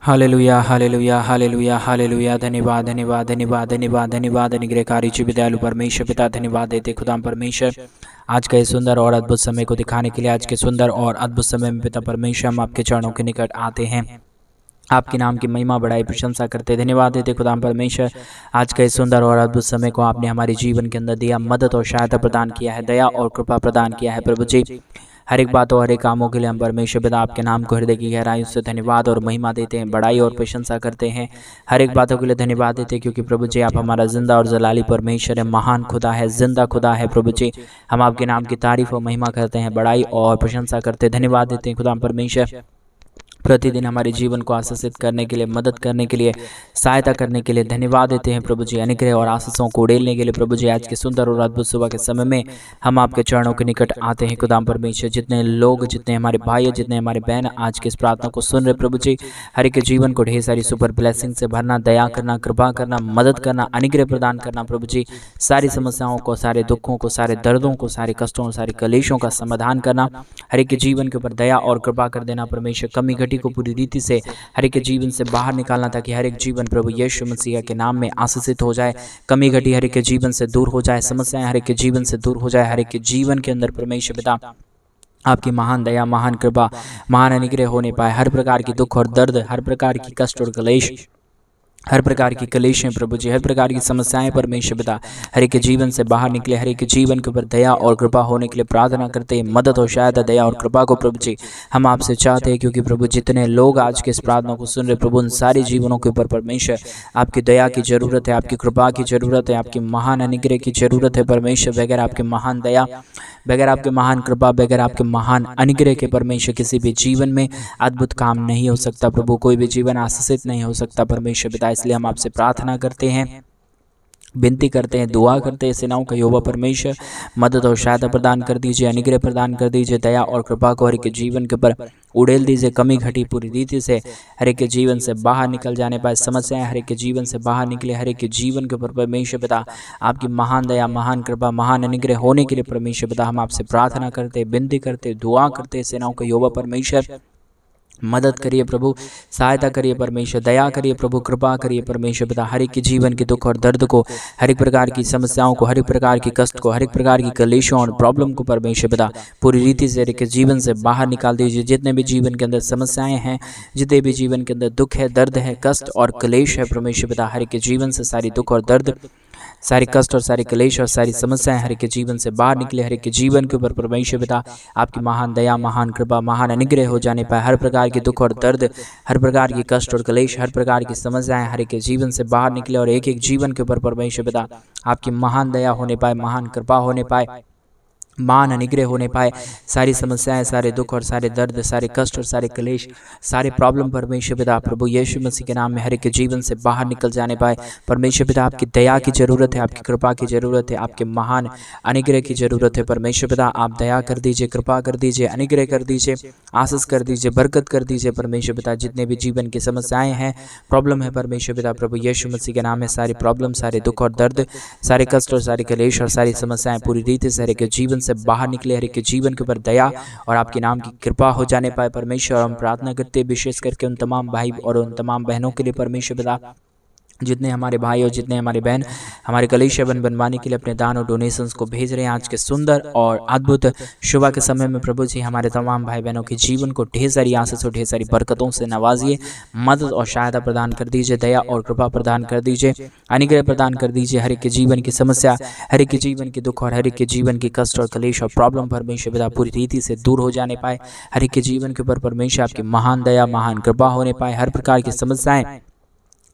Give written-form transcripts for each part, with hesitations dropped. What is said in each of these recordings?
Hallelujah hallelujah hallelujah hallelujah. धन्यवाद धन्यवाद धन्यवाद धन्यवाद धन्यवाद। अनुग्रहकारी जी विदयालु परमेश्वर पिता धन्यवाद देते खुदाम परमेश्वर आज के इस सुंदर और अद्भुत समय को दिखाने के लिए। आज के सुंदर और अद्भुत समय में पिता परमेश्वर हम आपके चरणों के निकट आते हैं, आपके नाम की महिमा बढ़ाई प्रशंसा करते धन्यवाद देते खुदाम परमेश्वर। आज के इस सुंदर और अद्भुत समय को आपने हमारे जीवन के अंदर दिया, मदद और सहायता प्रदान किया है, दया और कृपा प्रदान किया है प्रभु जी। हर एक बातों हर एक कामों के लिए हम परमेश्वर पिता आपके नाम को हृदय की गहराई से धन्यवाद और महिमा देते हैं, बड़ाई और प्रशंसा करते हैं। हर एक बातों के लिए धन्यवाद देते हैं क्योंकि प्रभु जी आप हमारा जिंदा और जलाली परमेश्वर है, महान खुदा है, जिंदा खुदा है प्रभु जी। हम आपके नाम की तारीफ और महिमा करते हैं, बड़ाई और प्रशंसा करते हैं, धन्यवाद देते हैं खुदा परमेश्वर। प्रतिदिन हमारे जीवन को आशीषित करने के लिए, मदद करने के लिए, सहायता करने के लिए धन्यवाद देते हैं प्रभु जी। अनुग्रह और आशीषों को उड़ेलने के लिए प्रभु जी आज के सुंदर और अद्भुत सुबह के समय में हम आपके चरणों के निकट आते हैं खुदाम परमेश्वर। जितने लोग, जितने हमारे भाई, जितने हमारे बहन आज के इस प्रार्थना को सुन रहे प्रभु जी, हर एक के जीवन को ढेर सारी सुपर ब्लेसिंग से भरना, दया करना, कृपा करना, मदद करना, अनुग्रह प्रदान करना प्रभु जी। सारी समस्याओं को, सारे दुखों को, सारे दर्दों को, सारे कष्टों, सारे कलेशों का समाधान करना, हर एक के जीवन के ऊपर दया और कृपा कर देना परमेश्वर। कमी घटी को पूरी रीति से हर एक के जीवन से बाहर निकालना ताकि हर एक जीवन प्रभु यीशु मसीह के नाम में आशीषित हो जाए। कमी घटी हर एक के जीवन से दूर हो जाए, समस्याएं हर एक के जीवन से दूर हो जाए, हर एक के जीवन के अंदर परमेश्वर पिता आपकी महान दया, महान कृपा, महान अनुग्रह होने पाए। हर प्रकार की दुख और दर्द, हर प्रकार की कष्ट और क्लेश, हर प्रकार की कलेशें प्रभु जी, हर प्रकार की समस्याएं परमेश्वर पिता हर एक के जीवन से बाहर निकले। हर एक के जीवन के ऊपर दया और कृपा होने के लिए प्रार्थना करते हैं, मदद और सहायता, दया और कृपा को प्रभु जी हम आपसे चाहते हैं क्योंकि प्रभु जितने लोग आज के इस प्रार्थना को सुन रहे प्रभु उन सारे जीवनों के ऊपर परमेश्वर आपकी दया की जरूरत है, आपकी कृपा की जरूरत है, आपकी महान अनुग्रह की जरूरत है परमेश्वर। बगैर आपके महान दया, बगैर आपके महान कृपा, बगैर आपके महान अनुग्रह के परमेश्वर किसी भी जीवन में अद्भुत काम नहीं हो सकता प्रभु, कोई भी जीवन आशीषित नहीं हो सकता परमेश्वर पिता। इसलिए हम आपसे प्रार्थना करते हैं, विनती करते हैं, दुआ करते हैं, सेनाओं का यहोवा परमेश्वर मदद और सहायता प्रदान कर दीजिए, अनुग्रह प्रदान कर दीजिए, दया और कृपा को हर एक के जीवन के ऊपर उड़ेल दीजिए। कमी घटी पूरी रीति से हर एक के जीवन से बाहर निकल जाने पाए, समस्याएं हर एक के जीवन से बाहर निकले। हर एक के जीवन के ऊपर परमेश्वर पिता आपकी महान दया, महान कृपा, महान अनुग्रह होने के लिए परमेश्वर पिता हम आपसे प्रार्थना करते, विनती करते, दुआ करते। सेनाओं का यहोवा परमेश्वर मदद करिए प्रभु, सहायता करिए परमेश्वर, दया करिए प्रभु, कृपा करिए परमेश्वर पिता। हर एक के जीवन के दुख और दर्द को, हर एक प्रकार की समस्याओं को, हर एक प्रकार की कष्ट को, हर एक प्रकार की कलेशों और प्रॉब्लम को परमेश्वर पिता पूरी रीति से हर एक के जीवन से बाहर निकाल दीजिए। जितने भी जीवन के अंदर समस्याएं हैं, जितने भी जीवन के अंदर दुख है, दर्द है, कष्ट और कलेश है परमेश्वर पिता हर एक के जीवन से सारी दुख और दर्द, सारे कष्ट और सारे क्लेश और सारी समस्याएं हर एक के जीवन से बाहर निकले। हर एक के जीवन के ऊपर परमेश्वर पिता आपकी महान दया, महान कृपा, महान अनुग्रह हो जाने पाए। हर प्रकार के दुख और दर्द, हर प्रकार की कष्ट और क्लेश, हर प्रकार की समस्याएं हर एक के जीवन से बाहर निकले और एक एक जीवन के ऊपर परमेश्वर पिता आपकी महान दया होने पाए, महान कृपा होने पाए, महान अनुग्रह होने पाए। सारी समस्याएं, सारे दुख और सारे दर्द, सारे कष्ट और सारे क्लेश, सारे प्रॉब्लम परमेश्वर पिता प्रभु यीशु मसीह के नाम में हर एक के जीवन से बाहर निकल जाने पाए। परमेश्वर पिता आपकी दया की जरूरत है, आपकी कृपा की जरूरत है, आपके महान अनुग्रह की जरूरत है परमेश्वर पिता। आप दया कर दीजिए, कृपा कर दीजिए, अनुग्रह कर दीजिए, आशीष कर दीजिए, बरकत कर दीजिए परमेश्वर पिता। जितने भी जीवन की समस्याएं हैं, प्रॉब्लम है परमेश्वर पिता प्रभु यीशु मसीह के नाम में सारी प्रॉब्लम, सारे दुख और दर्द, सारे कष्ट और सारे क्लेश और सारी समस्याएं पूरी रीति से हर एक के जीवन से बाहर निकले। हर एक के जीवन के ऊपर दया और आपके नाम की कृपा हो जाने पाए परमेश्वर। हम प्रार्थना करते हैं विशेष करके उन तमाम भाई और उन तमाम बहनों के लिए परमेश्वर पिता जितने हमारे भाई और जितने हमारी बहन हमारे कलीसिया बनवाने के लिए अपने दान और डोनेशंस को भेज रहे हैं। आज के सुंदर और अद्भुत सुबह के समय में प्रभु जी हमारे तमाम भाई बहनों के जीवन को ढेर सारी आशीष और ढेर सारी बरकतों से नवाजिए, मदद और सहायता प्रदान कर दीजिए, दया और कृपा प्रदान कर दीजिए, अनुग्रह प्रदान कर दीजिए। हर एक के जीवन की समस्या, हर एक के जीवन के दुख और हर एक के जीवन की कष्ट और कलेश और प्रॉब्लम परमेश्वर पिता पूरी रीति से दूर हो जाने पाए। हर एक के जीवन के ऊपर परमेश्वर आपकी महान दया, महान कृपा होने पाए। हर प्रकार की समस्याएं,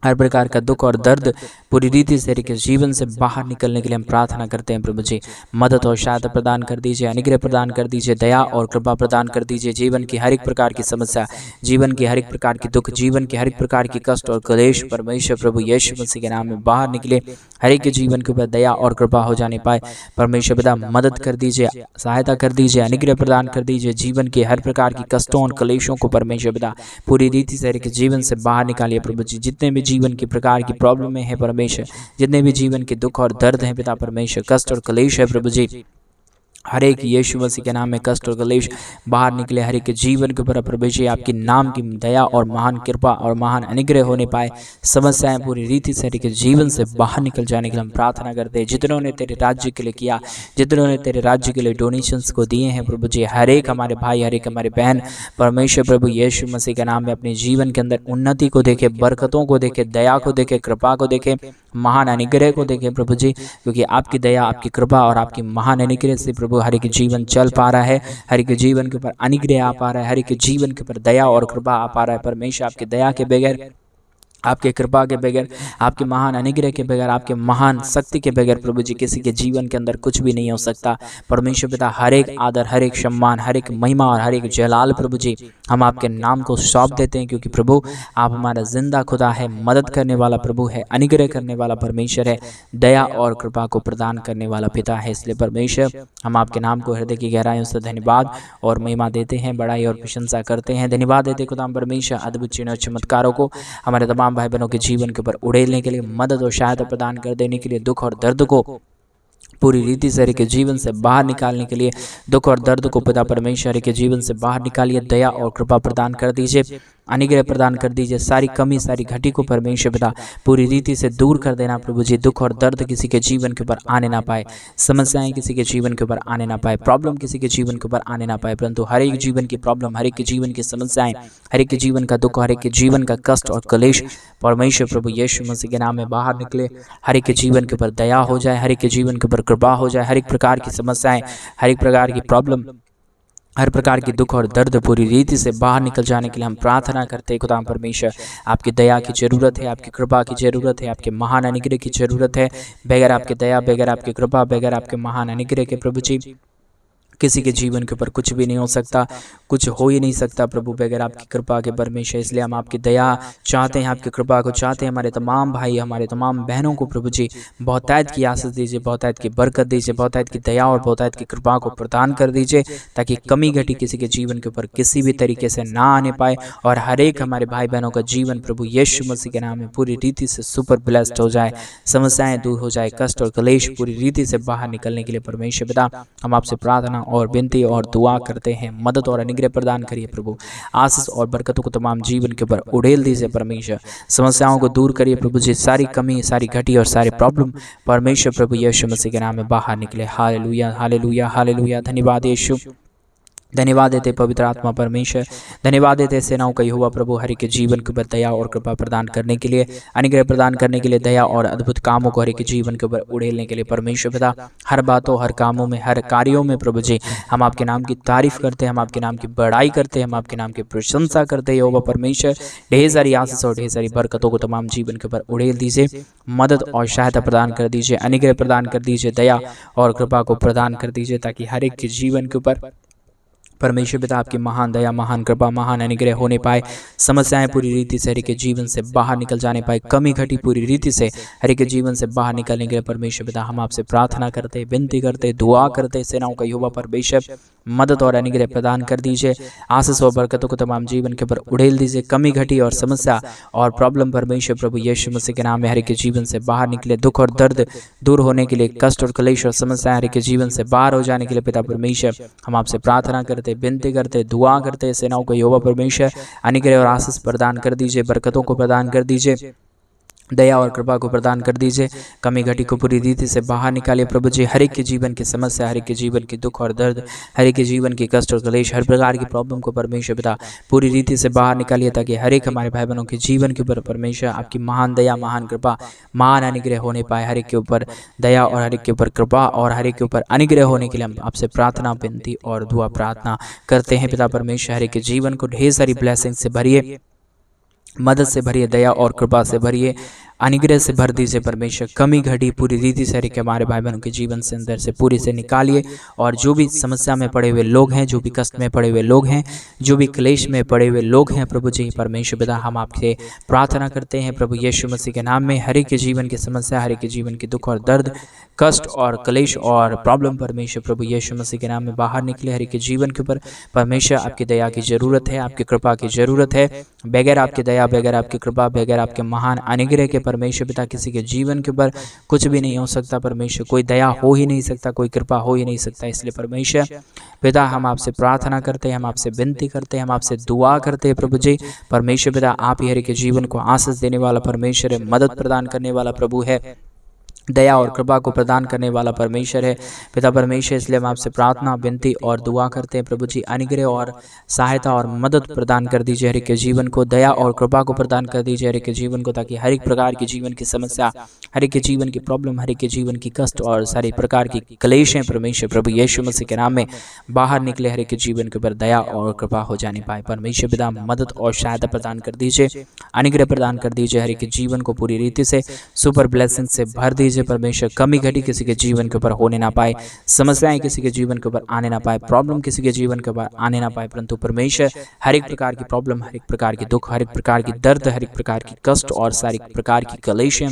हर प्रकार का दुख और दर्द पूरी रीति से के जीवन से बाहर निकलने के लिए हम प्रार्थना करते हैं प्रभु जी। मदद और सहायता प्रदान कर दीजिए, अनुग्रह प्रदान कर दीजिए, दया और कृपा प्रदान कर दीजिए। जीवन की हर एक प्रकार की समस्या, जीवन की हर एक प्रकार की दुख, जीवन की हर एक प्रकार की कष्ट और क्लेश परमेश्वर प्रभु यीशु मसीह के नाम में बाहर निकले। हर एक के जीवन के ऊपर दया और कृपा हो जाने पाए परमेश्वर पिता। मदद कर दीजिए, सहायता कर दीजिए, अनुग्रह प्रदान कर दीजिए। जीवन के हर प्रकार की कष्टों और क्लेशों को परमेश्वर पिता पूरी रीति से हर एक जीवन से बाहर निकालिए प्रभु जी। जितने भी जीवन की प्रकार की प्रॉब्लम है परमेश्वर, जितने भी जीवन के दुख और दर्द हैं पिता परमेश्वर, कष्ट और क्लेश है प्रभु जी, हर एक यीशु मसीह के नाम में कष्ट और क्लेश बाहर निकले। हर एक के जीवन के ऊपर प्रभु जी आपकी नाम की दया और महान कृपा और महान अनुग्रह होने पाए। समस्याएं पूरी रीति से हर एक के जीवन से बाहर निकल जाने के लिए हम प्रार्थना करते हैं। जितनों ने तेरे राज्य के लिए किया, जितनों ने तेरे राज्य के लिए डोनेशंस को दिए हैं प्रभु जी, हर एक हमारे भाई, हर एक हमारे बहन परमेश्वर प्रभु यीशु मसीह के नाम में अपने जीवन के अंदर उन्नति को देखे, बरकतों को देखे, दया को देखे, कृपा को देखे, महान अनुग्रह को देखे प्रभु जी, क्योंकि आपकी दया, आपकी कृपा और आपकी महान अनुग्रह से प्रभु हर एक जीवन चल पा रहा है। हर एक जीवन के ऊपर अनुग्रह आ पा रहा है। हर एक जीवन के ऊपर दया और कृपा आ पा रहा है। परमेश्वर आपकी दया के बगैर, आपके कृपा के बगैर, आपके महान अनुग्रह के बगैर, आपके महान शक्ति के बगैर प्रभु जी किसी के जीवन के अंदर कुछ भी नहीं हो सकता। परमेश्वर पिता हर एक आदर, हर एक सम्मान, हर एक महिमा और हर एक जलाल प्रभु जी हम आपके नाम को सौंप देते हैं, क्योंकि प्रभु आप हमारा जिंदा खुदा है, मदद करने वाला प्रभु है, अनुग्रह करने वाला परमेश्वर है, दया और कृपा को प्रदान करने वाला पिता है। इसलिए परमेश्वर हम आपके नाम को हृदय की गहराइयों से धन्यवाद और महिमा देते हैं, बड़ाई और प्रशंसा करते हैं। धन्यवाद देते खुदा परमेश्वर अद्भुत चिन्ह चमत्कारों को हमारे तमाम भाई बहनों के जीवन के ऊपर उड़ेलने के लिए, मदद और सहायता प्रदान कर देने के लिए, दुख और दर्द को पूरी रीति से हर के जीवन से बाहर निकालने के लिए, दुख और दर्द को पिता परमेश्वर के जीवन से बाहर निकालिए। दया और कृपा प्रदान कर दीजिए, अनुग्रह प्रदान कर दीजिए। सारी कमी, सारी घटी को परमेश्वर पिता पूरी रीति से दूर कर देना प्रभु जी। दुख और दर्द किसी के जीवन के ऊपर आने ना पाए, समस्याएं किसी के जीवन के ऊपर आने ना पाए, प्रॉब्लम किसी के जीवन के ऊपर आने ना पाए, परंतु हर एक जीवन की प्रॉब्लम, हर एक के जीवन की समस्याएं, हर एक के जीवन का दुख, हर एक के जीवन का कष्ट और क्लेश परमेश्वर प्रभु यीशु मसीह के नाम में बाहर निकले। हर एक के जीवन के ऊपर दया हो जाए, हर एक के जीवन के ऊपर कृपा हो जाए। हर एक प्रकार की समस्याएं, हर एक प्रकार की प्रॉब्लम, हर प्रकार की दुख और दर्द पूरी रीति से बाहर निकल जाने के लिए हम प्रार्थना करते हैं। खुदा परमेश्वर आपकी दया की ज़रूरत है, आपकी कृपा की ज़रूरत है, आपके महान अनुग्रह की ज़रूरत है। बगैर आपके दया, बगैर आपकी कृपा, बगैर आपके महान अनुग्रह के प्रभु जी किसी के जीवन के ऊपर कुछ भी नहीं हो सकता, कुछ हो ही नहीं सकता प्रभु बगैर आपकी कृपा के परमेश्वर। इसलिए हम आपकी दया चाहते हैं, आपकी कृपा को चाहते हैं। हमारे तमाम भाई, हमारे तमाम बहनों को प्रभु जी बहुतायत की आशीष दीजिए, बहुतायत की बरकत दीजिए, बहुतायत की दया और बहुतायत की कृपा को प्रदान कर दीजिए, ताकि कमी घटी किसी के जीवन के ऊपर किसी भी तरीके से ना आने पाए। और हर एक हमारे भाई बहनों का जीवन प्रभु यीशु मसीह के नाम में पूरी रीति से सुपर ब्लेस्ड हो जाए, समस्याएं दूर हो जाए, कष्ट और क्लेश पूरी रीति से बाहर निकलने के लिए परमेश्वर पिता हम आपसे प्रार्थना और विनती और दुआ करते हैं। मदद और अनुग्रह प्रदान करिए प्रभु, आशीष और बरकतों को तमाम जीवन के ऊपर उड़ेल दीजिए परमेश्वर। समस्याओं को दूर करिए प्रभु जी, सारी कमी, सारी घटी और सारे प्रॉब्लम परमेश्वर प्रभु यीशु मसीह के नाम में बाहर निकले। Hallelujah, hallelujah, hallelujah. धन्यवाद यीशु, धन्यवाद देते पवित्र आत्मा परमेश्वर, धन्यवाद देते सेनाओं का यहोवा प्रभु हर एक के जीवन के ऊपर दया और कृपा प्रदान करने के लिए, अनुग्रह प्रदान करने के लिए, दया और अद्भुत कामों को हर एक के जीवन के ऊपर उड़ेलने के लिए परमेश्वर पिता हर बातों, हर कामों में, हर कार्यों में प्रभु जी हम आपके नाम की तारीफ करते हैं, हम आपके नाम की बड़ाई करते हैं, हम आपके नाम की प्रशंसा करते हैं। यहोवा परमेश्वर ढेर सारी आशीष और ढेर सारी बरकतों को तमाम जीवन के ऊपर उड़ेल दीजिए, मदद और सहायता प्रदान कर दीजिए, अनुग्रह प्रदान कर दीजिए, दया और कृपा को प्रदान कर दीजिए, ताकि हर एक के जीवन के ऊपर परमेश्वर पिता आपकी महान दया, महान कृपा, महान अनुग्रह होने पाए। समस्याएं पूरी रीति से हर एक के जीवन से बाहर निकल जाने पाए, कमी घटी पूरी रीति से हर एक के जीवन से बाहर निकलने के लिए परमेश्वर पिता हम आपसे प्रार्थना करते, विनती करते, दुआ करते। सेनाओं का यहोवा परमेश्वर मदद और अनुग्रह प्रदान कर दीजिए, आशीष और बरकतों को तमाम जीवन के ऊपर उड़ेल दीजिए। कमी घटी और समस्या और प्रॉब्लम परमेश्वर प्रभु यीशु मसीह के नाम में हर एक के जीवन से बाहर निकले। दुख और दर्द दूर होने के लिए, कष्ट और क्लेश और समस्या हर एक के जीवन से बाहर हो जाने के लिए पिता परमेश्वर हम आपसे प्रार्थना करते, विनती करते, दुआ करते। सेनाओं को यहोवा परमेश्वर अनुग्रह और आशीष प्रदान कर दीजिए, बरकतों को प्रदान कर दीजिए, दया और कृपा को प्रदान कर दीजिए। कमी घटी को पूरी रीति से बाहर निकालिए प्रभु जी। हर एक के जीवन की समस्या, हर एक के जीवन की दुख और दर्द, हर एक के जीवन की कष्ट और क्लेश, हर प्रकार की प्रॉब्लम को परमेश्वर पिता पूरी रीति से बाहर निकालिए, ताकि हर एक हमारे भाई बहनों के जीवन के ऊपर परमेश्वर आपकी महान दया, महान कृपा, महान अनुग्रह होने पाए। हर एक के ऊपर दया और हर एक के ऊपर कृपा और हर एक के ऊपर अनुग्रह होने के लिए हम आपसे प्रार्थना, विनती और दुआ प्रार्थना करते हैं पिता परमेश्वर। हर एक के जीवन को ढेर सारी ब्लेसिंग से भरिए, मदद से भरिए, दया और कृपा से भरिए, अनुग्रह से भर दीजिए परमेश्वर। कमी घटी पूरी रीति से हर हमारे भाई बहनों के जीवन से अंदर से पूरी से निकालिए। और जो भी समस्या में पड़े हुए लोग हैं, जो भी कष्ट में पड़े हुए लोग हैं, जो भी क्लेश में पड़े हुए लोग हैं प्रभु जी परमेश्वर पिता हम आपसे प्रार्थना करते हैं प्रभु यीशु मसीह के नाम में। हर एक के जीवन की समस्या, हर एक के जीवन की दुख और दर्द, कष्ट और क्लेश और प्रॉब्लम परमेश्वर प्रभु यीशु मसीह के नाम में बाहर निकले। हर एक के जीवन के ऊपर परमेश्वर आपकी दया की ज़रूरत है, आपकी कृपा की ज़रूरत है। बगैर आपकी दया, बगैर आपकी कृपा, बगैर आपके महान अनुग्रह के परमेश्वर पिता किसी के जीवन के ऊपर कुछ भी नहीं हो सकता परमेश्वर, कोई दया हो ही नहीं सकता, कोई कृपा हो ही नहीं सकता। इसलिए परमेश्वर पिता हम आपसे प्रार्थना करते हैं, हम आपसे विनती करते हैं, हम आपसे दुआ करते हैं प्रभु जी। परमेश्वर पिता आप ही हर एक के जीवन को आशीष देने वाला परमेश्वर है, मदद प्रदान करने वाला प्रभु है, दया और कृपा को प्रदान करने वाला परमेश्वर है पिता परमेश्वर। इसलिए हम आपसे प्रार्थना विनती और दुआ करते हैं प्रभु जी, अनुग्रह और सहायता और मदद प्रदान कर दीजिए हर एक के जीवन को, दया और कृपा को प्रदान कर दीजिए हर एक के जीवन को, ताकि हर एक प्रकार की जीवन की समस्या, हर एक के जीवन की प्रॉब्लम, हर एक के जीवन की कष्ट और सारी प्रकार की क्लेश हैं परमेश्वर प्रभु यीशु मसीह के नाम में बाहर निकले, हर एक के जीवन के ऊपर दया और कृपा हो जाने पाए। परमेश्वर पिता मदद और सहायता प्रदान कर दीजिए, अनुग्रह प्रदान कर दीजिए, हर एक के जीवन को पूरी रीति से सुपर ब्लेसिंग से भर दीजिए परमेश्वर। कमी घटी किसी के जीवन के ऊपर होने ना पाए, समस्याएं किसी के जीवन के ऊपर आने ना पाए, प्रॉब्लम किसी के जीवन के ऊपर आने ना पाए, परंतु परमेश्वर हर एक प्रकार की प्रॉब्लम, हर एक प्रकार की दुख, हर एक प्रकार की दर्द, हर एक प्रकार की कष्ट और सारी प्रकार की क्लेश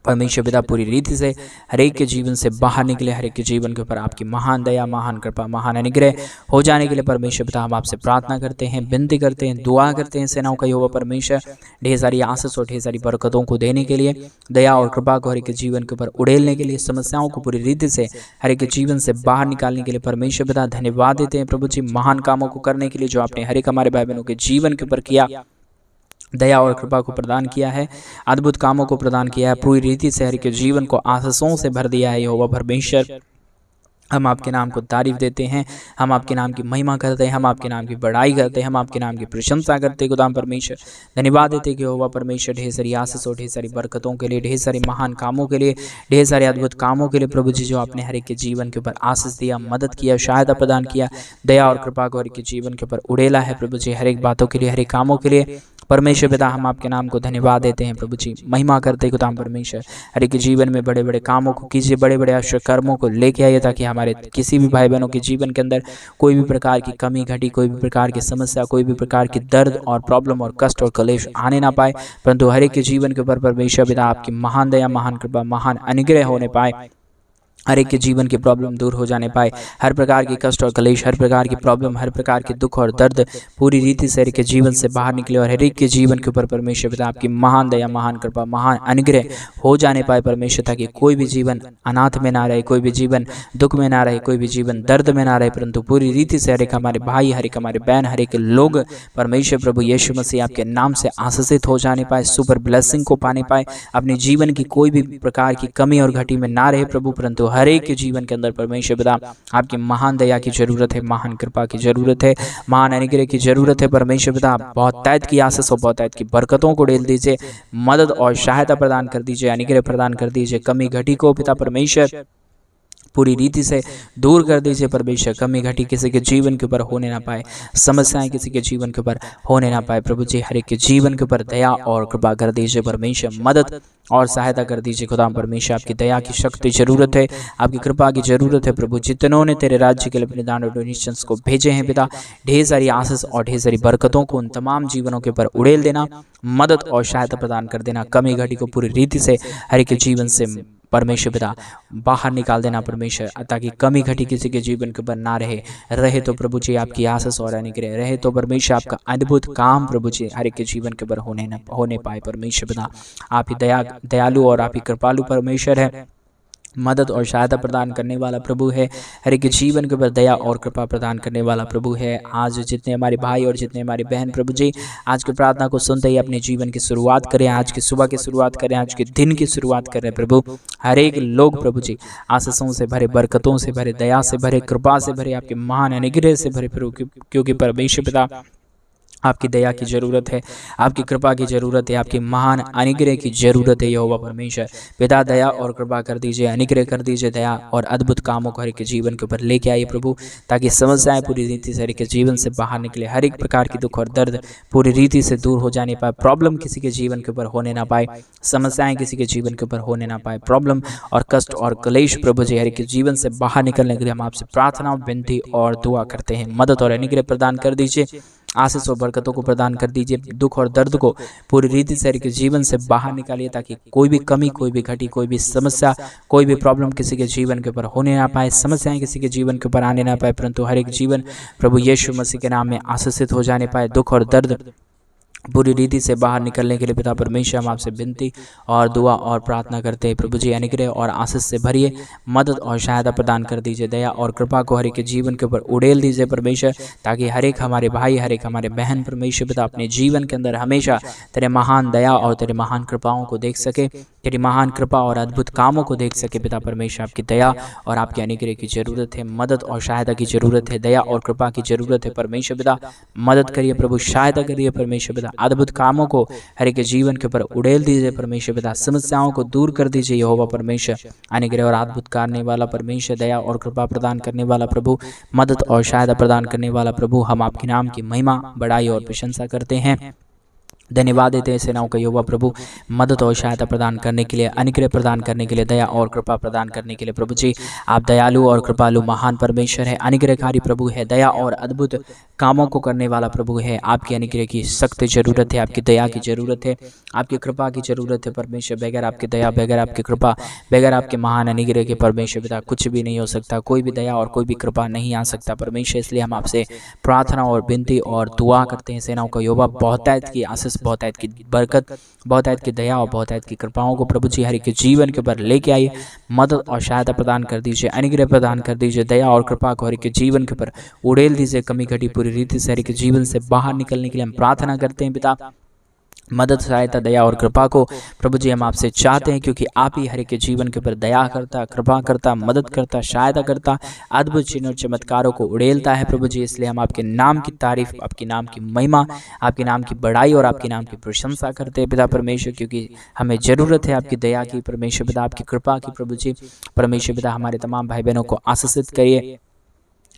परमेश्वर पिता पूरी रीति से हर एक के जीवन से बाहर निकले, हर एक के जीवन के ऊपर आपकी महान दया, महान कृपा, महान अनुग्रह हो जाने के लिए परमेश्वर पिता हम आपसे प्रार्थना करते हैं, विनती करते हैं, दुआ करते हैं। सेनाओं का यहोवा परमेश्वर ढेर सारी आशीष और ढेर सारी बरकतों को देने के लिए, दया और कृपा को हर एक के जीवन के ऊपर उड़ेलने के लिए, समस्याओं को पूरी रीति से हर एक के जीवन से बाहर निकालने के लिए परमेश्वर पिता धन्यवाद देते हैं प्रभु जी, महान कामों को करने के लिए जो आपने हर एक हमारे भाई बहनों के जीवन के ऊपर किया, दया और कृपा को प्रदान किया है, अद्भुत कामों को प्रदान किया है, पूरी रीति से हर एक के जीवन को आशीषों से भर दिया है यहोवा परमेश्वर। हम आपके नाम को तारीफ देते हैं, हम आपके नाम की महिमा करते हैं, हम आपके नाम की बड़ाई करते हैं, हम आपके नाम की प्रशंसा करते हैं खुदाम परमेश्वर। धन्यवाद देते हैं कि यहोवा परमेश्वर ढेर सारी आशीष और ढेर सारी बरकतों के लिए, ढेर सारी महान कामों के लिए, ढेर सारे अद्भुत कामों के लिए प्रभु जी, जो आपने हर एक के जीवन के ऊपर आशीष दिया, मदद किया, सहायता प्रदान किया, दया और कृपा को हर एक के जीवन के ऊपर उड़ेला है प्रभु जी, हर एक बातों के लिए, हर एक कामों के लिए परमेश्वर पिता हम आपके नाम को धन्यवाद देते हैं प्रभु जी, महिमा करते हैं खुदाम परमेश्वर। हर एक के जीवन में बड़े बड़े कामों को कीजिए, बड़े बड़े आश्चर्य कर्मों को लेके आइए, ताकि हमारे किसी भी भाई बहनों के जीवन के अंदर कोई भी प्रकार की कमी घटी, कोई भी प्रकार की समस्या, कोई भी प्रकार की दर्द और प्रॉब्लम और कष्ट और कलेश आने ना पाए, परंतु हर एक के जीवन के ऊपर परमेश्वर पिता आपकी महान दया, महान कृपा, महान अनुग्रह होने पाए, हर एक के जीवन की प्रॉब्लम दूर हो जाने पाए, हर प्रकार की कष्ट और कलेश, हर प्रकार की प्रॉब्लम, हर प्रकार के दुख और दर्द पूरी रीति से हर एक के जीवन से बाहर निकले, और हर एक के जीवन के ऊपर परमेश्वर पिता आपकी महान दया, महान कृपा, महान अनुग्रह हो जाने पाए परमेश्वर, ताकि कोई भी जीवन अनाथ में ना रहे, कोई भी जीवन दुख में ना रहे, कोई भी जीवन दर्द में ना रहे, परंतु पूरी रीति से हर एक हमारे भाई, हर एक हमारे बहन, हर एक लोग परमेश्वर प्रभु यीशु मसीह आपके नाम से आशीषित हो जाने पाए, सुपर ब्लेसिंग को पाने पाए, अपने जीवन की कोई भी प्रकार की कमी और घटी में ना रहे प्रभु, परंतु हर एक के जीवन के अंदर परमेश्वर पिता आपकी महान दया की जरूरत है, महान कृपा की जरूरत है, महान अनुग्रह की जरूरत है परमेश्वर पिता। बहुत तैत की आशीष और बहुत तैत की बरकतों को डेल दीजिए, मदद और सहायता प्रदान कर दीजिए, अनुग्रह प्रदान कर दीजिए, कमी घटी को पिता परमेश्वर पूरी रीति से दूर कर दीजिए परमेश्वर, कमी घटी किसी के जीवन के ऊपर होने ना पाए, समस्याएं किसी के जीवन के ऊपर होने ना पाए प्रभु जी, हर एक के जीवन के ऊपर दया और कृपा कर दीजिए परमेश्वर, मदद और सहायता कर दीजिए खुदा परमेश्वर। आपकी दया की शक्ति जरूरत है, आपकी कृपा की जरूरत है प्रभु। जितनों ने तेरे राज्य के लिए अपने दान और डोनेशंस को भेजे हैं पिता, ढेर सारी आशीष और ढेर सारी बरकतों को उन तमाम जीवनों के ऊपर उड़ेल देना, मदद और सहायता प्रदान कर देना, कमी घटी को पूरी रीति से हर एक के जीवन से परमेश्वर पिता बाहर निकाल देना परमेश्वर, ताकि कमी घटी किसी के जीवन के ऊपर ना रहे तो प्रभु जी आपकी आशीष और अनुग्रह रहे तो परमेश्वर आपका अद्भुत काम प्रभु जी हर एक के जीवन के ऊपर होने पाए परमेश्वर पिता। आप ही दयालु और आप ही कृपालु परमेश्वर है, मदद और सहायता प्रदान करने वाला प्रभु है, हर एक जीवन के ऊपर दया और कृपा प्रदान करने वाला प्रभु है। आज जितने हमारे भाई और जितने हमारी बहन प्रभु जी आज की प्रार्थना को सुनते ही अपने जीवन की शुरुआत करें, आज की सुबह की शुरुआत करें, आज के दिन की शुरुआत करें प्रभु, हर एक लोग प्रभु जी आशीषों से भरे, बरकतों से भरे, दया से भरे, कृपा से भरे, आपके महान अनुग्रह से भरे प्रभु, क्योंकि परमेश्वर पिता आपकी दया की जरूरत है, आपकी कृपा की जरूरत है, आपकी महान अनुग्रह की जरूरत है यहोवा परमेश्वर पिता। दया और कृपा कर दीजिए, अनुग्रह कर दीजिए, दया और अद्भुत कामों को हर एक के जीवन के ऊपर लेके आइए प्रभु, ताकि समस्याएं पूरी रीति से हर एक के जीवन से बाहर निकले, हर एक प्रकार की दुख और दर्द पूरी रीति से दूर हो जाने पाए, प्रॉब्लम किसी के जीवन के ऊपर होने ना पाए, समस्याएं किसी के जीवन के ऊपर होने ना पाए, प्रॉब्लम और कष्ट और क्लेश प्रभु जी हर एक के जीवन से बाहर निकलने के लिए हम आपसे प्रार्थना, विनती और दुआ करते हैं। मदद और अनुग्रह प्रदान कर दीजिए, आशीष और बरकतों को प्रदान कर दीजिए, दुख और दर्द को पूरी रीति से हर एक जीवन से बाहर निकालिए, ताकि कोई भी कमी, कोई भी घटी, कोई भी समस्या, कोई भी प्रॉब्लम किसी के जीवन के ऊपर होने ना पाए, समस्याएं किसी के जीवन के ऊपर आने ना पाए, परंतु हर एक जीवन प्रभु यीशु मसीह के नाम में आशीषित हो जाने पाए, दुख और दर्द पूरी रीति से बाहर निकलने के लिए पिता परमेश्वर हम आपसे विनती और दुआ और प्रार्थना करते हैं। प्रभु जी अनुग्रह और आशीष से भरिए मदद और सहायता प्रदान कर दीजिए। दया और कृपा को हर एक के जीवन के ऊपर उड़ेल दीजिए परमेश्वर, ताकि हर एक हमारे भाई, हर एक हमारे बहन परमेश्वर पिता अपने जीवन के अंदर हमेशा तेरे महान दया और तेरे महान कृपाओं को देख सके, तेरी महान कृपा और अद्भुत कामों को देख सके। पिता परमेश्वर आपकी दया और आपके अनुग्रह की जरूरत है, मदद और सहायता की जरूरत है, दया और कृपा की जरूरत है परमेश्वर पिता। मदद करिए प्रभु, सहायता करिए परमेश्वर पिता, अद्भुत कामों को हर एक जीवन के ऊपर उड़ेल दीजिए परमेश्वर पिता, समस्याओं को दूर कर दीजिए यहोवा परमेश्वर। अनुग्रह और अद्भुत करने वाला परमेश्वर, दया और कृपा प्रदान करने वाला प्रभु, मदद और सहायता प्रदान करने वाला प्रभु, हम आपके नाम की महिमा, बड़ाई और प्रशंसा करते हैं। धन्यवाद देते हैं सेनाओं का यहोवा प्रभु, मदद और सहायता प्रदान करने के लिए, अनुग्रह प्रदान करने के लिए, दया और कृपा प्रदान करने के लिए। प्रभु जी आप दयालु और कृपालु महान परमेश्वर है, अनुग्रहकारी प्रभु है, दया और अद्भुत कामों को करने वाला प्रभु है। आपके अनुग्रह की सख्त जरूरत है, आपकी दया की जरूरत है, आपकी कृपा की जरूरत है परमेश्वर। बगैर आपकी दया, बगैर आपकी कृपा, बगैर आपके महान अनुग्रह के परमेश्वर पिता कुछ भी नहीं हो सकता, कोई भी दया और कोई भी कृपा नहीं आ सकता परमेश्वर। इसलिए हम आपसे प्रार्थना और विनती और दुआ करते हैं सेनाओं का यहोवा, बहुतायत की आशीष, बहुतायत की बरकत, बहुतायत की दया और बहुतायत की कृपाओं को प्रभु जी हर एक के जीवन के ऊपर लेके आइए। मदद और सहायता प्रदान कर दीजिए, अनुग्रह प्रदान कर दीजिए, दया और कृपा को हर एक के जीवन के ऊपर उड़ेल दीजिए। कमी घटी पूरी रीति से हर एक के जीवन से बाहर निकलने के लिए हम प्रार्थना करते हैं पिता। मदद, सहायता, दया और कृपा को प्रभु जी हम आपसे चाहते हैं, क्योंकि आप ही हर एक के जीवन के ऊपर दया करता, कृपा करता, मदद करता, सहायता करता, अद्भुत चिन्ह और चमत्कारों को उड़ेलता है प्रभु जी। इसलिए हम आपके नाम की तारीफ, आपके नाम की महिमा, आपके नाम की बड़ाई और आपके नाम की प्रशंसा करते हैं पिता परमेश्वर, क्योंकि हमें जरूरत है आपकी दया की परमेश्वर पिता, आपकी कृपा की प्रभु जी परमेश्वर पिता। हमारे तमाम भाई बहनों को आशीषित करिए,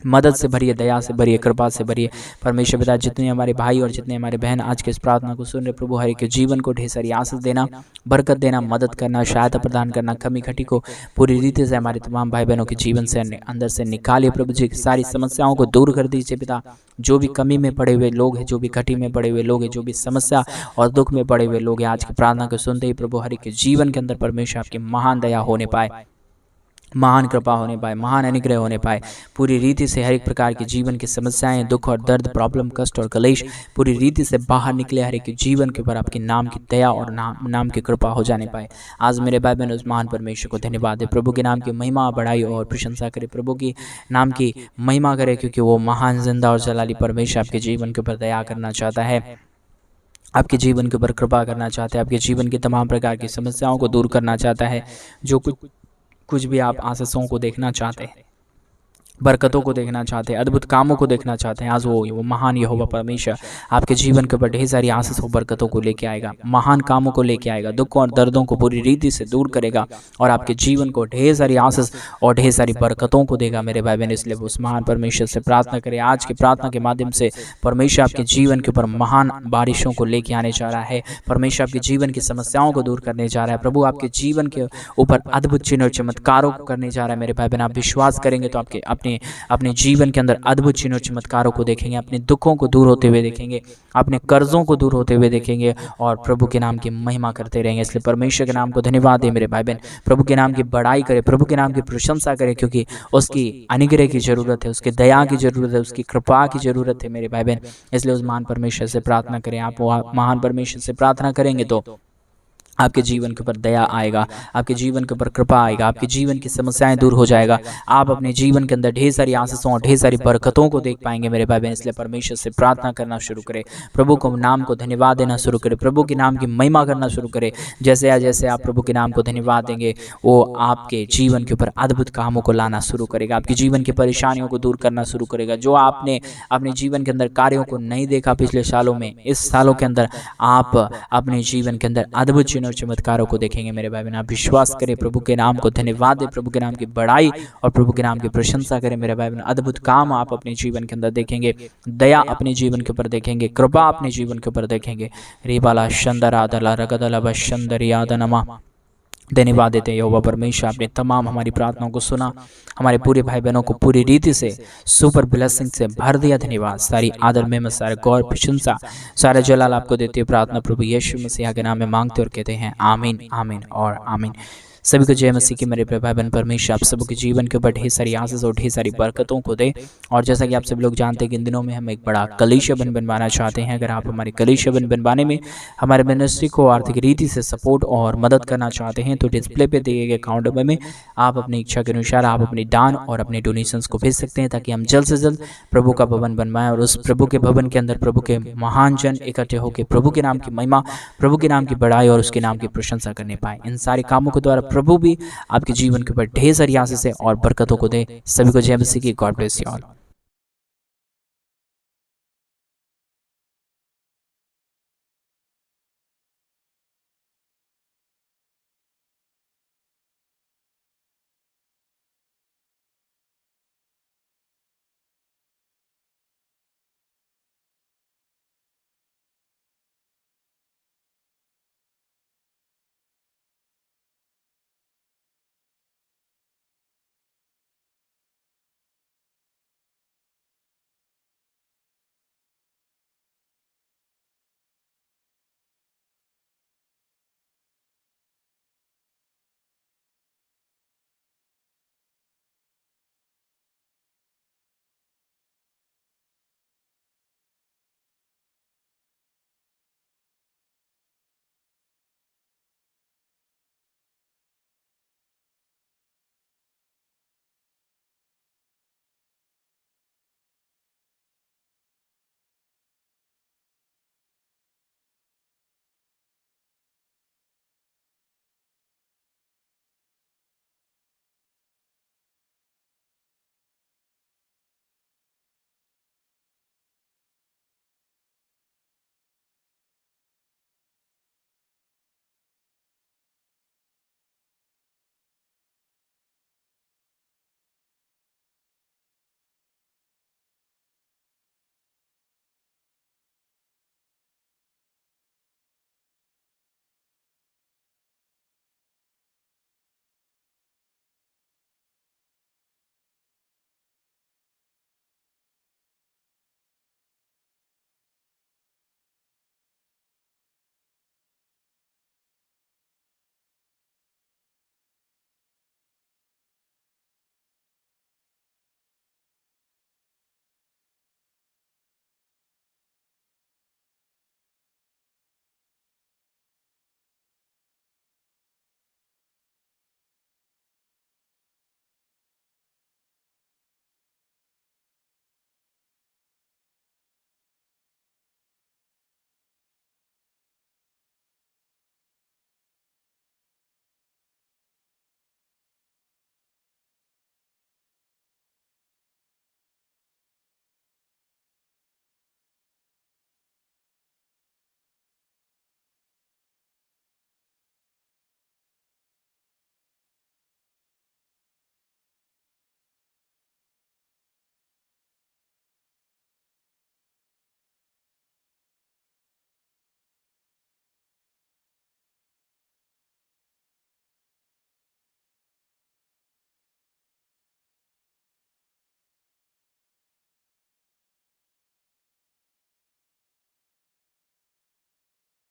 मदद से भरिए, दया से भरिए, कृपा से भरिए परमेश्वर पिता। जितने हमारे भाई और जितने हमारे बहन आज के इस प्रार्थना को सुन रहे प्रभु, हर एक के जीवन को ढेर सारी आशीष देना, बरकत देना, मदद करना, सहायता प्रदान करना, कमी घटी को पूरी रीति से हमारे तमाम भाई बहनों के जीवन से अंदर से निकालिए प्रभु जी। सारी समस्याओं को दूर कर दीजिए पिता। जो भी कमी में पड़े हुए लोग हैं, जो भी घटी में पड़े हुए लोग हैं, जो भी समस्या और दुख में पड़े हुए लोग हैं, आज की प्रार्थना को सुनते ही प्रभु हर एक के जीवन के अंदर परमेश्वर आपकी महान दया होने पाए, महान कृपा होने पाए, महान अनुग्रह होने पाए। पूरी रीति से हर एक प्रकार की जीवन की समस्याएं, दुख और दर्द, प्रॉब्लम, कष्ट और कलेश पूरी रीति से बाहर निकले। हर एक के जीवन के ऊपर आपके नाम की दया और नाम की कृपा हो जाने पाए। आज मेरे भाई बहन उस महान परमेश्वर को धन्यवाद दे, प्रभु के नाम की महिमा, बड़ाई और प्रशंसा करे, प्रभु की नाम की महिमा करे, क्योंकि वो महान, जिंदा और जलाली परमेश्वर आपके जीवन के ऊपर दया करना चाहता है, आपके जीवन के ऊपर कृपा करना चाहता है, आपके जीवन की तमाम प्रकार की समस्याओं को दूर करना चाहता है। जो कुछ भी आप आशीषों को देखना चाहते हैं, बरकतों को देखना चाहते हैं, अद्भुत कामों को देखना चाहते हैं, आज वो महान यहोवा परमेश्वर आपके जीवन के ऊपर ढेर सारी आशीषों, बरकतों को लेके आएगा, महान कामों को लेके आएगा, दुखों और दर्दों को पूरी रीति से दूर करेगा और आपके जीवन को ढेर सारी आशीष और ढेर सारी बरकतों को देगा मेरे भाई बहन। इसलिए उस महान परमेश्वर से प्रार्थना करें। आज की प्रार्थना के माध्यम से परमेश्वर आपके जीवन के ऊपर महान बारिशों को लेके आने जा रहा है, परमेश्वर आपके जीवन की समस्याओं को दूर करने जा रहा है, प्रभु आपके जीवन के ऊपर अद्भुत चिन्ह और चमत्कारों को करने जा रहा है मेरे भाई बहन। आप विश्वास करेंगे तो आपके अपने जीवन के अंदर अद्भुत चिन्ह और चमत्कारों को देखेंगे, अपने दुखों को दूर होते हुए देखेंगे, अपने कर्जों को दूर होते हुए देखेंगे और प्रभु के नाम की महिमा करते रहेंगे। इसलिए परमेश्वर के नाम को धन्यवाद दे मेरे भाई बहन, प्रभु के नाम की बड़ाई करे, प्रभु के नाम की प्रशंसा करे, क्योंकि उसकी अनुग्रह की जरूरत है, उसकी दया की जरूरत है, उसकी कृपा की जरूरत है मेरे भाई बहन। इसलिए उस महान परमेश्वर से प्रार्थना करें। आप महान परमेश्वर से प्रार्थना करेंगे तो आपके जीवन के ऊपर दया आएगा, आपके जीवन के ऊपर कृपा आएगा, आपके जीवन की समस्याएं दूर हो जाएगा, आप अपने जीवन के अंदर ढेर सारी आशीषों और ढेर सारी बरकतों को देख पाएंगे मेरे भाई बहन। इसलिए परमेश्वर से प्रार्थना करना शुरू करें, प्रभु को नाम को धन्यवाद देना शुरू करें, प्रभु के नाम की महिमा करना शुरू करें। जैसे आप प्रभु के नाम को धन्यवाद देंगे, वो आपके जीवन के ऊपर अद्भुत कामों को लाना शुरू करेगा, आपकी जीवन की परेशानियों को दूर करना शुरू करेगा। जो आपने अपने जीवन के अंदर कार्यों को नहीं देखा पिछले सालों में, इस सालों के अंदर आप अपने जीवन के अंदर अद्भुत और चमत्कारों को देखेंगे मेरे भाई बहन। आप विश्वास करें, प्रभु के नाम को धन्यवाद दे, प्रभु के नाम की बड़ाई और प्रभु के नाम की प्रशंसा करें मेरे भाई बहन। अद्भुत काम आप अपने जीवन के अंदर देखेंगे, दया अपने जीवन के ऊपर देखेंगे, कृपा अपने जीवन के ऊपर देखेंगे। रेबाला शंदरा दला रगदला बशंदरियादनमा। धन्यवाद देते हैं यहोवा परमेश्वर, आपने तमाम हमारी प्रार्थनाओं को सुना, हमारे पूरे भाई बहनों को पूरी रीति से सुपर ब्लेसिंग से भर दिया। धन्यवाद, सारी आदर में सारे गौर प्रशंसा सारा जलाल आपको देते हुए प्रार्थना प्रभु यीशु मसीह के नाम में मांगते और कहते हैं आमीन, आमीन और आमीन। सभी को जय मसीह की मेरे भाई बहन। परमेश्वर आप सबके जीवन के ऊपर ढेर सारी आशीष और ढेर सारी बरकतों को दे। और जैसा कि आप सब लोग जानते हैं कि इन दिनों में हम एक बड़ा कलीसिया बनवाना चाहते हैं। अगर आप हमारे कलीसिया बनवाने में हमारे मिनिस्ट्री को आर्थिक रीति से सपोर्ट और मदद करना चाहते हैं तो डिस्प्ले पे दिए गए अकाउंट नंबर में आप अपनी इच्छा के अनुसार आप अपनी दान और अपने डोनेशंस को भेज सकते हैं, ताकि हम जल्द से जल्द प्रभु का भवन बनवाएं और उस प्रभु के भवन के अंदर प्रभु के महान जन इकट्ठे होकर प्रभु के नाम की महिमा, प्रभु के नाम की बड़ाई और उसके नाम की प्रशंसा करने पाए। इन सारे कामों के द्वारा प्रभु भी आपके जीवन के ऊपर ढेर सारी आशीष और बरकतों को दे। सभी को जय मसीह की। God bless you all.